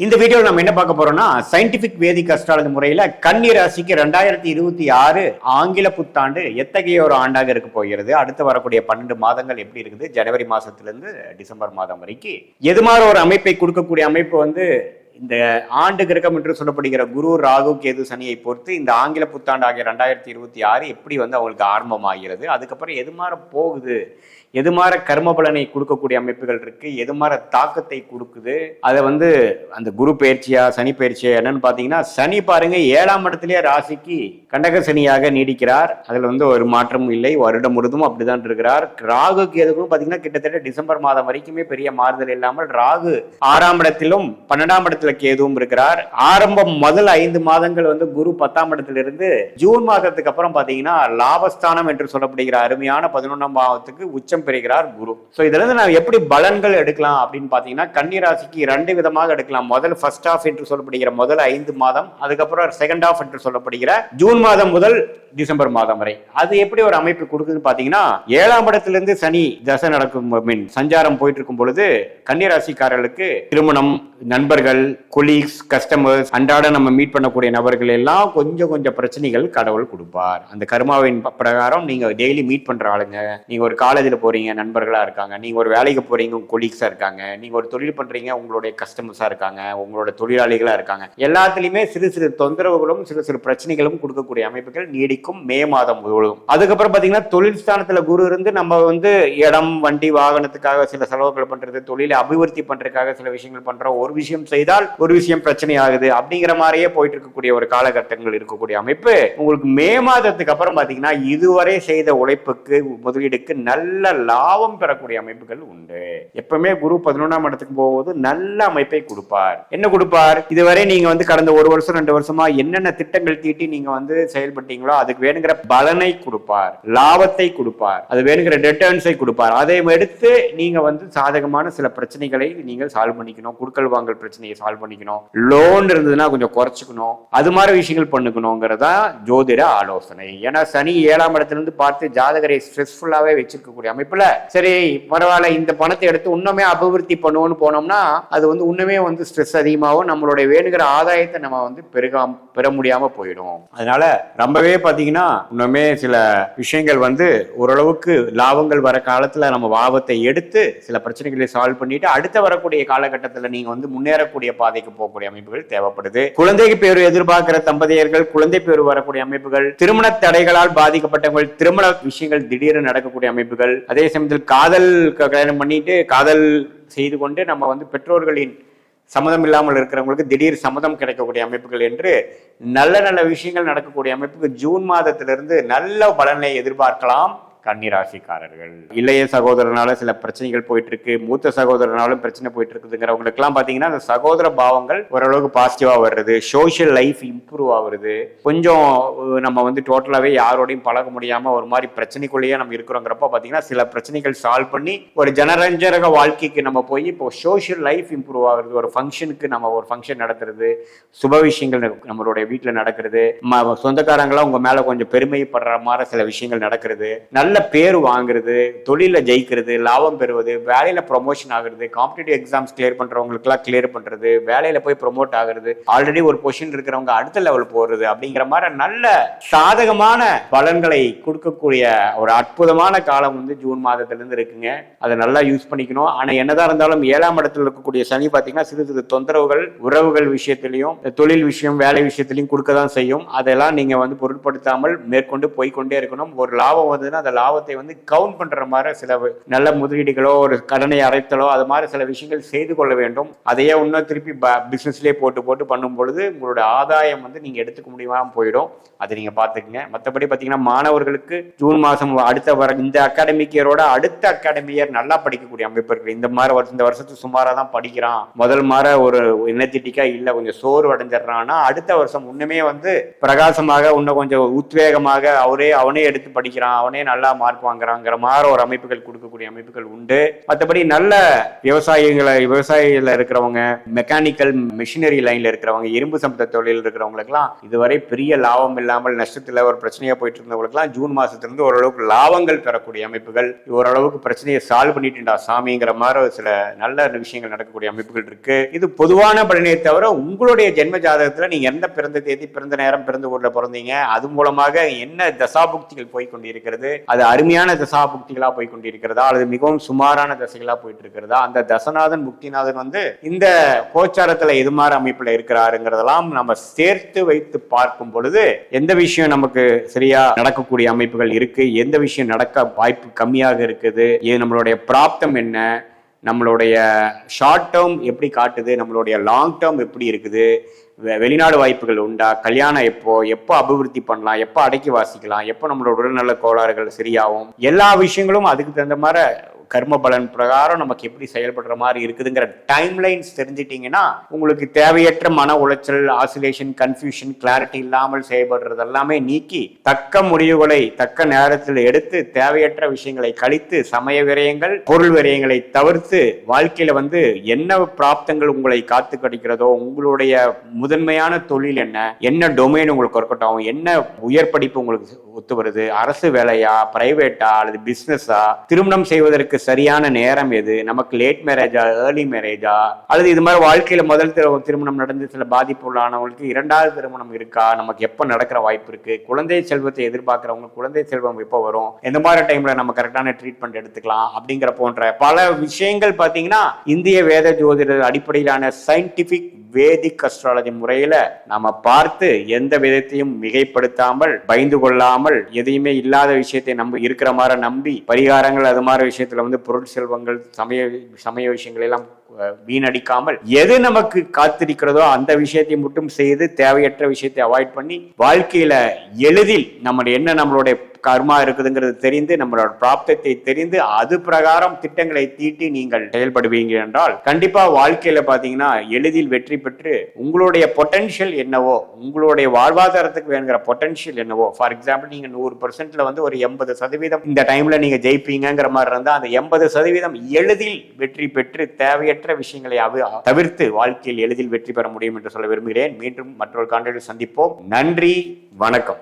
இந்த வீடியோவில் நம்ம என்ன பார்க்க போறோம்னா சயின்டிபிக் வேதிக் அஸ்ட்ராலஜி முறையில கன்னி ராசிக்கு 2026 ஆங்கில புத்தாண்டு எத்தகைய ஒரு ஆண்டாக இருக்க போகிறது. அடுத்து வரக்கூடிய 12 மாதங்கள் எப்படி இருக்குது, ஜனவரி மாசத்திலிருந்து டிசம்பர் மாதம் வரைக்கும் எது மாதிரி ஒரு அமைப்பை கொடுக்கக்கூடிய அமைப்பு இந்த ஆண்டு கிரகம் என்று சொல்லப்படுகிற குரு, ராகு, கேது, சனியை பொறுத்து இந்த ஆங்கில புத்தாண்டு ஆகிய 2026 எப்படி அவங்களுக்கு ஆரம்பமாகிறது, அதுக்கப்புறம் எது மாதிரி போகுது, எது மாதிரி கர்ம பலனை கொடுக்கக்கூடிய அமைப்புகள் இருக்கு, எது மாதிரி தாக்கத்தை கொடுக்குது, அதை அந்த குரு பயிற்சியா சனி பயிற்சியா என்னன்னு பாத்தீங்கன்னா, சனி பாருங்க 7ஆம் இடத்திலேயே ராசிக்கு கண்டக சனியாக நீடிக்கிறார். அதுல ஒரு மாற்றமும் இல்லை, வருடம் முழுதும் அப்படிதான் இருக்கிறார். ராகு கேதுக்கும் பாத்தீங்கன்னா கிட்டத்தட்ட டிசம்பர் மாதம் வரைக்குமே பெரிய மாறுதல் இல்லாமல் ராகு 6ஆம் இடத்திலும் 12ஆம் இடத்துல கேதுவும் இருக்கிறார். ஆரம்பம் முதல் 5 மாதங்கள் குரு 10ஆம் இடத்திலிருந்து ஜூன் மாதத்துக்கு அப்புறம் பாத்தீங்கன்னா லாபஸ்தானம் என்று சொல்லப்படுகிற அருமையான 11ஆம் பாவத்துக்கு உச்சம் பெறுகிறார் குரு. சோ இதுல இருந்து நான் எப்படி பலன்கள் எடுக்கலாம் அப்படின்னு பாத்தீங்கன்னா, கன்னி ராசிக்கு 2 விதமாக எடுக்கலாம். முதல் ஃபர்ஸ்ட் ஹாஃப் என்று சொல்லப்படுகிற முதல் 5 மாதம், அதுக்கப்புறம் செகண்ட் ஹாஃப் என்று சொல்லப்படுகிற ஜூன் மாதம் முதல் டிசம்பர் மாதம் வரை அது எப்படி ஒரு அமைப்பு கொடுக்குதுன்னு பாத்தீங்கன்னா, 7ஆம் இடத்திலிருந்து சனி தசை நடக்கும் சஞ்சாரம் போயிட்டு இருக்கும் பொழுது கன்னிராசிக்காரர்களுக்கு திருமணம், நண்பர்கள், கொலீக்ஸ், கஸ்டமர்ஸ், அன்றாட நம்ம மீட் பண்ணக்கூடிய நபர்கள் எல்லாம் கொஞ்சம் பிரச்சனைகள் கடவுள் கொடுப்பார். அந்த கர்மாவின் பிரகாரம் நீங்க டெய்லி மீட் பண்ற ஆளுங்க, நீங்க ஒரு காலேஜில் போறீங்க நண்பர்களா இருக்காங்க, நீங்க ஒரு வேலைக்கு போறீங்க கொலீக்ஸா இருக்காங்க, நீங்க ஒரு தொழில் பண்றீங்க உங்களுடைய கஸ்டமர்ஸா இருக்காங்க, உங்களோட தொழிலாளிகளா இருக்காங்க, எல்லாத்துலயுமே சிறு தொந்தரவுகளும் சிறு பிரச்சனைகளும் கொடுக்கக்கூடிய அமைப்புகள் நீடிக்கும் மே மாதம் முழுவதும். அதுக்கப்புறம் பாத்தீங்கன்னா தொழில் ஸ்தானத்துல குரு இருந்து நம்ம இடம், வண்டி, வாகனத்துக்காக சில செலவுகள் பண்றது, தொழிலை அபிவிருத்தி பண்றதுக்காக சில விஷயங்கள் பண்றோம். ஒரு விஷயம் செய்தால் ஒரு விஷயம் பிரச்சனை ஆகுது அப்படிங்கிற மாதிரியே போயிட்டு இருக்கக்கூடிய ஒரு காலகட்டங்கள் இருக்கக்கூடிய அமைப்பு உங்களுக்கு மே மாதத்துக்கு அப்புறம் பாத்தீங்கன்னா இதுவரை செய்த உழைப்புக்கு முதலீடுக்கு நல்ல லாபம் பெறக்கூடிய அமைப்புகள் உண்டு. எப்பவுமே குரு 11ஆம் இடத்துக்கு போகும்போது நல்ல அமைப்பை கொடுப்பார். என்ன கொடுப்பார், இதுவரை நீங்க கடந்த 1 வருஷம் 2 வருஷமா என்னென்ன திட்டங்கள் தீட்டி நீங்க செயல்பட்டீங்களோ அதுக்கு வேணுங்கிற பலனை கொடுப்பார், லாபத்தை கொடுப்பார், அது வேணுங்கிற ரிட்டர்ன்ஸை கொடுப்பார். அதை எடுத்து நீங்க சாதகமான சில பிரச்சனைகளை நீங்க சால்வ் பண்ணிக்கணும். குடுக்கல் வாங்கல் பிரச்சனையை சால்வ் பண்ணிக்கணும், லோன் இருந்ததுன்னா கொஞ்சம் குறைச்சிக்கணும், அது மாதிரி விஷயங்கள் பண்ணுக்கணுங்கிறதா ஜோதிட ஆலோசனை. ஏன்னா சனி 7ஆம் இடத்திலிருந்து பார்த்து ஜாதகரை ஸ்ட்ரெஸ்ஃபுல்லாவே வச்சிருக்கக்கூடிய அமைப்புல சரி பரவாயில்ல இந்த பணத்தை எடுத்து இன்னுமே அபிவிருத்தி பண்ணுவோம்னு போனோம்னா அது இன்னுமே ஸ்ட்ரெஸ் அதிகமாகும், நம்மளுடைய வேணுங்கிற ஆதாயத்தை நம்ம பெற முடியாம போயிடும். அதனால ரொம்பவே பாத்தீங்கன்னா இன்னுமே சில விஷயங்கள் ஓரளவுக்கு லாபங்கள் வர காலத்துல நம்ம லாபத்தை எடுத்து சில பிரச்சனைகளை சால்வ் பண்ணிட்டு அடுத்த வரக்கூடிய காலகட்டத்தில் நீங்க முன்னேறக்கூடிய பாதைக்கு போகக்கூடிய அமைப்புகள் தேவைப்படுது. குழந்தை பேரு எதிர்பார்க்கிற தம்பதியர்கள் குழந்தை பேரு வரக்கூடிய அமைப்புகள், திருமண தடைகளால் பாதிக்கப்பட்டவர்கள் திருமண விஷயங்கள் திடீர்னு நடக்கக்கூடிய அமைப்புகள், அதே சமயத்தில் காதல் கல்யாணம் பண்ணிட்டு காதல் செய்து கொண்டு நம்ம பெற்றோர்களின் சம்மதம் இல்லாமல் இருக்கிறவங்களுக்கு திடீர் சம்மதம் கிடைக்கக்கூடிய அமைப்புகள் என்று நல்ல விஷயங்கள் நடக்கக்கூடிய அமைப்புக்கு ஜூன் மாதத்திலிருந்து நல்ல பலனை எதிர்பார்க்கலாம். கன்னிராசிக்காரர்கள் இளைய சகோதரனால சில பிரச்சனைகள் போயிட்டு இருக்கு, மூத்த சகோதரனாலும் பிரச்சனை போயிட்டு இருக்குதுங்கிறவங்களுக்கு எல்லாம் பாத்தீங்கன்னா அந்த சகோதர பாவங்கள் ஓரளவுக்கு பாசிட்டிவா வருது, சோசியல் லைஃப் இம்ப்ரூவ் ஆகுது. கொஞ்சம் நம்ம டோட்டலாவே யாரோடையும் பழக முடியாம ஒரு மாதிரி பிரச்சனைக்குள்ளேயே நம்ம இருக்கிறோங்கிறப்ப பாத்தீங்கன்னா சில பிரச்சனைகள் சால்வ் பண்ணி ஒரு ஜனரஞ்சக வாழ்க்கைக்கு நம்ம போய் இப்போ சோசியல் லைஃப் இம்ப்ரூவ் ஆகுது. ஒரு ஃபங்க்ஷனுக்கு நம்ம ஒரு ஃபங்க்ஷன் நடத்துறது, சுப விஷயங்கள் நம்மளுடைய வீட்டுல நடக்கிறது, சொந்தக்காரங்களா உங்க மேல கொஞ்சம் பெருமைப்படுற மாதிரி சில விஷயங்கள் நடக்கிறது, நல்ல பேர் வாங்குறது, தொழில ஜெயிக்கிறது, லாபம் பெறுவது, வேலையில ப்ரொமோஷன் ஆகுறது, காம்படிட்டிவ் எக்ஸாம்ஸ் கிளியர் பண்றவங்களுக்கு எல்லாம் கிளியர் பண்றது, வேலையில போய் ப்ரொமோட் ஆகுறது, ஆல்ரெடி ஒரு பொசிஷன் இருக்கிறவங்க அடுத்த லெவல் போறது அப்படிங்கிற மாதிரி நல்ல சாதகமான பலன்களை கொடுக்கக்கூடிய ஒரு அற்புதமான காலம் ஜூன் மாதத்திலிருந்து இருக்குங்க. அதை நல்லா யூஸ் பண்ணிக்கணும். ஆனா என்னதான் இருந்தாலும் 7ஆம் இடத்துல இருக்கக்கூடிய சனி பாத்தீங்கன்னா சிறு தொந்தரவுகள் உறவுகள் விஷயத்திலையும் தொழில் விஷயம் வேலை விஷயத்திலையும் கொடுக்கதான் செய்யும். அதெல்லாம் நீங்க பொருட்படுத்தாமல் மேற்கொண்டு போய்கொண்டே இருக்கணும். ஒரு லாபம் வந்ததுன்னா அந்த லாபத்தை கவுண்ட் பண்ற மாதிரி சில நல்ல முதலீடுகளோ ஒரு கடனை அடைத்தலோ அது மாதிரி சில விஷயங்கள் செய்து கொள்ள வேண்டும். அதையே இன்னும் திருப்பி பிசினஸ்லேயே போட்டு பண்ணும் பொழுது உங்களோட ஆதாயம் நீங்க எடுத்துக்க முடியாம போயிடும். அதை நீங்க பாத்துக்கங்க. மற்றபடி பாத்தீங்கன்னா மாணவர்களுக்கு ஜூன் மாசம் அடுத்த இந்த அகாடமிக் இயரோட அடுத்த அகாடமி இயர் நல்லா படிக்கக்கூடிய அமைப்பு இருக்கு. இந்த வருஷத்துக்கு சுமாரா தான் படிக்கிறான், முதல் மாதிரி ஒரு எனர்ஜெட்டிக்கா இல்ல கொஞ்சம் சோர்வு அடைஞ்சிடறான்னா அடுத்த வருஷம் இன்னுமே பிரகாசமாக இன்னும் கொஞ்சம் உத்வேகமாக அவனே எடுத்து படிக்கிறான், அவனே நல்லா நல்லா மார்க் வாங்குறாங்கிற மாதிரி ஒரு அமைப்புகள் கொடுக்கக்கூடிய அமைப்புகள் உண்டு. மற்றபடி நல்ல விவசாயிகள் இருக்கிறவங்க, மெக்கானிக்கல் மிஷினரி லைன்ல இருக்கிறவங்க, இரும்பு சம்பந்த தொழில் இருக்கிறவங்களுக்குலாம் இதுவரை பெரிய லாபம் இல்லாமல் நஷ்டத்துல ஒரு பிரச்சனையா போயிட்டு இருந்தவங்களுக்குலாம் ஜூன் மாசத்திலிருந்து ஓரளவுக்கு லாபங்கள் பெறக்கூடிய அமைப்புகள், ஓரளவுக்கு பிரச்சனையை சால்வ் பண்ணிட்டுண்டா சாமிங்கிற மாதிரி சில நல்ல விஷயங்கள் நடக்கக்கூடிய அமைப்புகள் இருக்கு. இது பொதுவான பலனை தவிர உங்களுடைய ஜென்ம ஜாதகத்துல நீங்க எந்த பிறந்த தேதி, பிறந்த நேரம், பிறந்த ஊர்ல பிறந்தீங்க, அது மூலமாக என்ன தசாபுக்திகள் போய்கொண்டிருக்கிறது, அது அருமையான தசாபுக்திகளா போய்கொண்டிருக்கிறதா அல்லது மிகவும் சுமாரான தசைகளா போயிட்டு இருக்கிறதா, அந்த தசநாதன் முக்திநாதன் இந்த கோச்சாரத்துல எது மாதிரி அமைப்புல இருக்கிறாருங்கிறதெல்லாம் நம்ம சேர்த்து வைத்து பார்க்கும் பொழுது எந்த விஷயம் நமக்கு சரியா நடக்கக்கூடிய அமைப்புகள் இருக்கு, எந்த விஷயம் நடக்க வாய்ப்பு கம்மியாக இருக்குது, நம்மளுடைய பிராப்தம் என்ன, நம்மளுடைய ஷார்ட் டேர்ம் எப்படி காட்டுது, நம்மளுடைய லாங் டேர்ம் எப்படி இருக்குது, வெளிநாடு வாய்ப்புகள் உண்டா, கல்யாணம் எப்போ அபிவிருத்தி பண்ணலாம், எப்போ அடக்கி வாசிக்கலாம், எப்போ நம்மளோட உடல்நல கோளாறுகள் சரியாகும், எல்லா விஷயங்களும் அதுக்கு தகுந்த மாதிரி கர்ம பலன் பிரகாரம் நமக்கு எப்படி செயல்படுற மாதிரி இருக்குதுங்கிற டைம்லைன்ஸ் தெரிஞ்சிட்டீங்கன்னா உங்களுக்கு தேவையற்ற மன உளைச்சல், ஆசிலேஷன், கன்ஃபியூஷன், கிளாரிட்டி இல்லாமல் செயல்படுறது எல்லாமே நீக்கி தக்க முடிவுகளை தக்க நேரத்தில் எடுத்து தேவையற்ற விஷயங்களை கழித்து சமய விரயங்கள், பொருள் விரயங்களை தவிர்த்து வாழ்க்கையில என்ன பிராப்தங்கள் உங்களை காத்து கிடைக்கிறதோ, உங்களுடைய முதன்மையான தொழில் என்ன டொமைன் உங்களுக்கு ஒர்க் அவுட் ஆகும், என்ன உயர் படிப்பு உங்களுக்கு ஒத்து வருது, அரசு வேலையா, பிரைவேட்டா அல்லது பிசினஸா, திருமணம் செய்வதற்கு சரியான நேரம் எது, நமக்கு லேட் மேரேஜா, ஏர்லி மேரேஜா, அல்லது இது மாதிரி வாழ்க்கையில முதல் திருமணம் நடந்து சில பாதிப்பு உள்ளானவங்களுக்கு இரண்டாவது திருமணம் இருக்கா, நமக்கு எப்ப நடக்கிற வாய்ப்பு இருக்கு, குழந்தை செல்வத்தை எதிர்பார்க்கிறவங்க குழந்தை செல்வம் எப்போ வரும், எந்த மாதிரி டைம்ல நம்ம கரெக்டான ட்ரீட்மெண்ட் எடுத்துக்கலாம் அப்படிங்கிற போன்ற பல விஷயங்கள் பாத்தீங்கன்னா இந்திய வேத ஜோதிட அடிப்படையிலான சயின்டிபிக் வேதிக் அஸ்ட்ராலஜி முறையில நாம பார்த்து எந்த விதத்தையும் மிகைப்படுத்தாமல், பயந்து கொள்ளாமல், எதையுமே இல்லாத விஷயத்தை நம்ம இருக்கிற மாதிரி நம்பி பரிகாரங்கள் அது மாதிரி விஷயத்துல பொருள் செல்வங்கள், சமய விஷயங்கள் எல்லாம் வீணடிக்காமல் எது நமக்கு காத்திருக்கிறதோ அந்த விஷயத்தை மட்டும் செய்து தேவையற்ற விஷயத்தை அவாய்ட் பண்ணி வாழ்க்கையில எளிதில் நம்மளுடைய கர்மா இருக்குதுங்கிறது தெரிந்து, நம்மளோட பிராப்தத்தை தெரிந்து அது பிரகாரம் திட்டங்களை தீட்டி நீங்கள் செயல்படுவீங்க என்றால் கண்டிப்பா வாழ்க்கையில பாத்தீங்கன்னா எளிதில் வெற்றி பெற்று உங்களுடைய பொட்டன்ஷியல் என்னவோ, உங்களுடைய வாழ்வாதாரத்துக்கு வேணுங்கிற பொட்டன்ஷியல் என்னவோ, ஃபார் எக்ஸாம்பிள் நீங்க 100%ல ஒரு 80% இந்த டைம்ல நீங்க ஜெயிப்பீங்கிற மாதிரி இருந்தா அந்த 80% எளிதில் வெற்றி பெற்று தேவையற்ற விஷயங்களை தவிர்த்து வாழ்க்கையில் எளிதில் வெற்றி பெற முடியும் என்று சொல்ல விரும்புகிறேன். மீண்டும் மற்றொரு காணொளியில் சந்திப்போம். நன்றி, வணக்கம்.